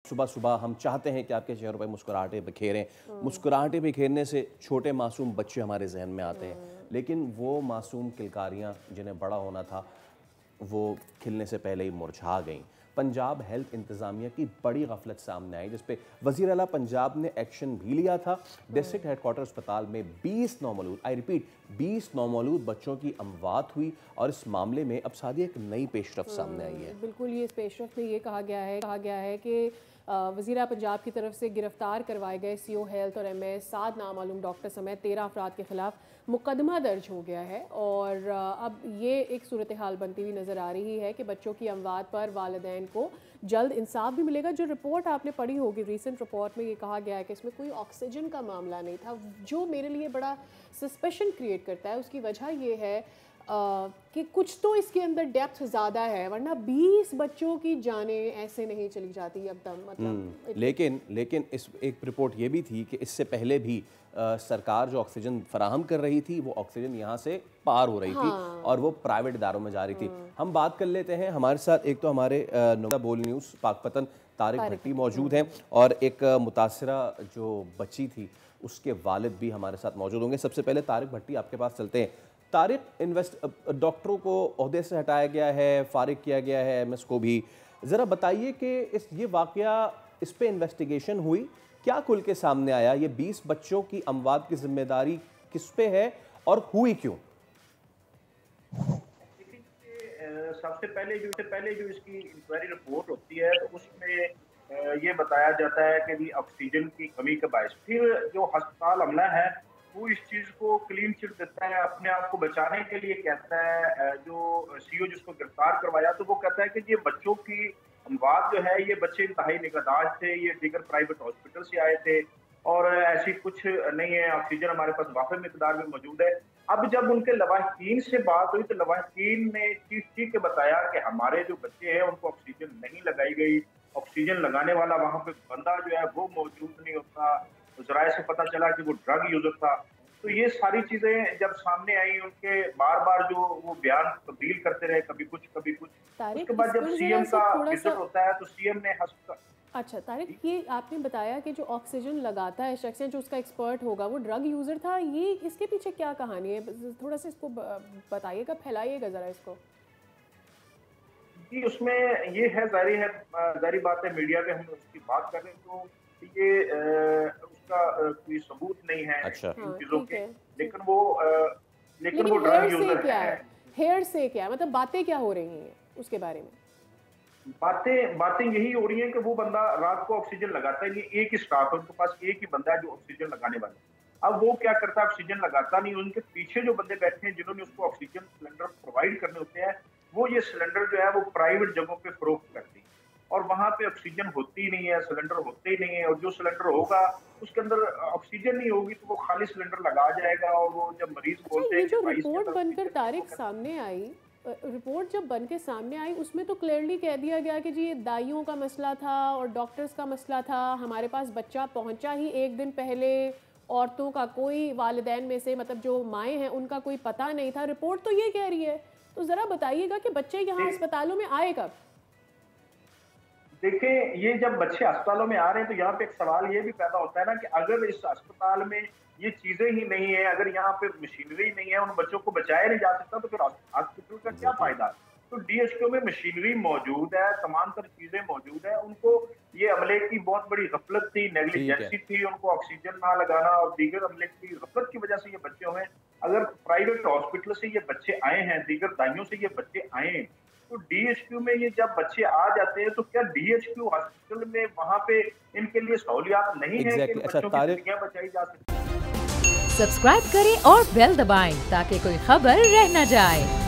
सुबह सुबह हम चाहते हैं कि आपके चेहरों पर मुस्कुराहटें बिखेरें। मुस्कुराहटें बिखेरने से छोटे मासूम बच्चे हमारे जहन में आते हैं, लेकिन वो मासूम किलकारियाँ जिन्हें बड़ा होना था वो खिलने से पहले ही मुरझा गईं। पंजाब हेल्थ इंतज़ामिया की बड़ी गफलत सामने आई, जिस पे वज़ीर आला पंजाब ने एक्शन भी लिया था। डिस्ट्रिक्ट हेडक्वार्टर अस्पताल में 20 नौमौलूद, आई रिपीट 20 नौमौलूद बच्चों की अमवात हुई और इस मामले में अब सादी एक नई पेशरफ सामने आई है। बिल्कुल, ये इस पेशरफ में ये कहा गया है कि वज़ीर पंजाब की तरफ से गिरफ्तार करवाए गए CO हेल्थ और MS 7 नामालूम डॉक्टर समेत 13 अफराद के खिलाफ मुकदमा दर्ज हो गया है। और अब ये एक सूरत हाल बनती हुई नज़र आ रही है कि बच्चों की अमवात पर वालिदैन को जल्द इंसाफ भी मिलेगा। जो रिपोर्ट आपने पढ़ी होगी, रीसेंट रिपोर्ट में ये कहा गया है कि इसमें कोई ऑक्सीजन का मामला नहीं था, जो मेरे लिए बड़ा सस्पेशन क्रिएट करता है। उसकी वजह ये है कि कुछ तो इसके अंदर डेप्थ ज़्यादा है, वरना 20 बच्चों की जानें ऐसे नहीं चली जाती एकदम। मतलब लेकिन इस एक रिपोर्ट ये भी थी कि इससे पहले भी सरकार जो ऑक्सीजन फराहम कर रही थी वो ऑक्सीजन यहाँ से पार हो रही थी और वो प्राइवेट इदारों में जा रही थी। हम बात कर लेते हैं, हमारे साथ एक तो हमारे बोल न्यूज़ पाकपतन तारिक भट्टी मौजूद हैं और एक मुतासरा जो बच्ची थी उसके वालिद भी हमारे साथ मौजूद होंगे। सबसे पहले तारिक भट्टी आपके पास चलते हैं। तारिक, डॉक्टरों को ओहदे से हटाया गया है, फारिग किया गया है, MS को भी। ज़रा बताइए कि ये वाक़या, इस पे इन्वेस्टिगेशन हुई, क्या खुल के सामने आया? ये 20 बच्चों की अमवात की जिम्मेदारी किस पे है और हुई क्यों? सबसे पहले जो इसकी इंक्वायरी रिपोर्ट होती है तो उसमें ये बताया जाता है कि भी ऑक्सीजन की कमी के बायस, फिर जो अस्पताल अमला है वो इस चीज को क्लीन चिट देता है, अपने आप को बचाने के लिए कहता है। जो CO जिसको गिरफ्तार करवाया तो वो कहता है कि ये बच्चों की अमवात जो है, ये बच्चे इंतहाई निगहदाश्त थे, ये दीगर प्राइवेट हॉस्पिटल से आए थे और ऐसी कुछ नहीं है, ऑक्सीजन हमारे पास वाफे मिकदार में मौजूद है। अब जब उनके लवाहिकीन से बात हुई तो लवाहिकीन ने चीख के बताया कि हमारे जो बच्चे हैं उनको ऑक्सीजन नहीं लगाई गई, ऑक्सीजन लगाने वाला वहाँ पे बंदा जो है वो मौजूद नहीं होता। ज़राए से पता चला कि वो ड्रग यूजर था। तो ये सारी चीजें जब सामने आई, उनके बार बार जो वो बयान तब्दील करते रहे, कभी कुछ कभी कुछ। उसके बाद जब CM का विजिट होता है तो CM ने अच्छा तारिक, ये आपने बताया कि जो ऑक्सीजन लगाता है शख्स जो उसका एक्सपर्ट होगा वो ड्रग यूज़र था, ये इसके पीछे क्या कहानी है? थोड़ा सा इसको बताइएगा, फैलाइएगा ज़रा इसको। जी, उसमें ये है, जारी बात है, मीडिया में हम उसकी बात कर रहे हैं तो ये उसका कोई सबूत नहीं है। अच्छा। इन चीजों के, लेकिन वो ड्रग यूजर है। हेयर से क्या मतलब, बातें क्या हो रही हैं उसके बारे में? बातें यही हो रही हैं कि वो बंदा रात को ऑक्सीजन लगाता है, ये एक ही स्टाफ है, उनके पास एक ही बंदा है जो ऑक्सीजन लगाने वाला। अब वो क्या करता है, ऑक्सीजन लगाता नहीं, उनके पीछे जो बंदे बैठे हैं जिन्होंने उसको ऑक्सीजन सिलेंडर प्रोवाइड करने होते हैं, वो ये सिलेंडर जो है वो प्राइवेट जगहों पे फरोख्त करती है और वहां पे ऑक्सीजन होती ही नहीं है, सिलेंडर होते ही नहीं है। और जो सिलेंडर होगा उसके अंदर ऑक्सीजन नहीं होगी तो वो खाली सिलेंडर लगा जाएगा। और वो जब मरीज बोलते हैं, जो रिपोर्ट बनकर तारिक सामने आई, रिपोर्ट जब बन के सामने आई उसमें तो क्लियरली कह दिया गया कि जी ये दाइयों का मसला था और डॉक्टर्स का मसला था, हमारे पास बच्चा पहुंचा ही एक दिन पहले, औरतों का कोई वालिदैन में से मतलब जो माएँ हैं उनका कोई पता नहीं था। रिपोर्ट तो ये कह रही है, तो ज़रा बताइएगा कि बच्चे यहाँ अस्पतालों में आए कब? देखिए, ये जब बच्चे अस्पतालों में आ रहे हैं तो यहाँ पे एक सवाल ये भी पैदा होता है ना कि अगर इस अस्पताल में ये चीजें ही नहीं है, अगर यहाँ पे मशीनरी नहीं है, उन बच्चों को बचाया नहीं जा सकता तो फिर हॉस्पिटल का क्या फायदा? तो DHQ में मशीनरी मौजूद है, तमाम तर चीजें मौजूद है। उनको ये अमले की बहुत बड़ी गफलत थी, नेग्लिजेंसी थी, उनको ऑक्सीजन ना लगाना और दीगर अमले की गफलत की वजह से ये बच्चे हुए। अगर प्राइवेट हॉस्पिटल से ये बच्चे आए हैं, दीगर दाइयों से ये बच्चे आए हैं, तो DHQ में ये जब बच्चे आ जाते हैं तो क्या DHQ हॉस्पिटल में वहाँ पे इनके लिए सहूलियात नहीं है कि बच्चों की जिंदगियां बचाई जा सके? सब्सक्राइब करें और बेल दबाएं ताकि कोई खबर रह न जाए।